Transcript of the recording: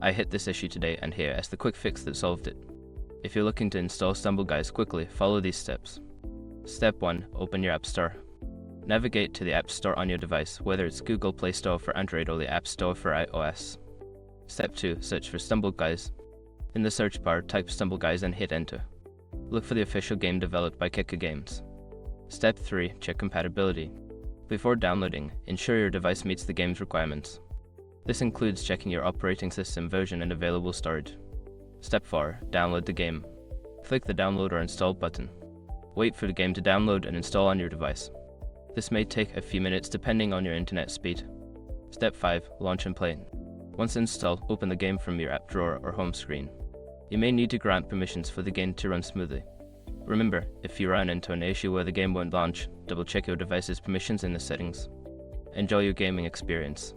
I hit this issue today and here is the quick fix that solved it. If you're looking to install StumbleGuys quickly, follow these steps. Step 1. Open your App Store. Navigate to the App Store on your device, whether it's Google Play Store for Android or the App Store for iOS. Step 2. Search for StumbleGuys. In the search bar, type StumbleGuys and hit enter. Look for the official game developed by Kicker Games. Step 3. Check compatibility. Before downloading, ensure your device meets the game's requirements. This includes checking your operating system version and available storage. Step 4. Download the game. Click the download or install button. Wait for the game to download and install on your device. This may take a few minutes depending on your internet speed. Step 5. Launch and play. Once installed, open the game from your app drawer or home screen. You may need to grant permissions for the game to run smoothly. Remember, if you run into an issue where the game won't launch, double check your device's permissions in the settings. Enjoy your gaming experience.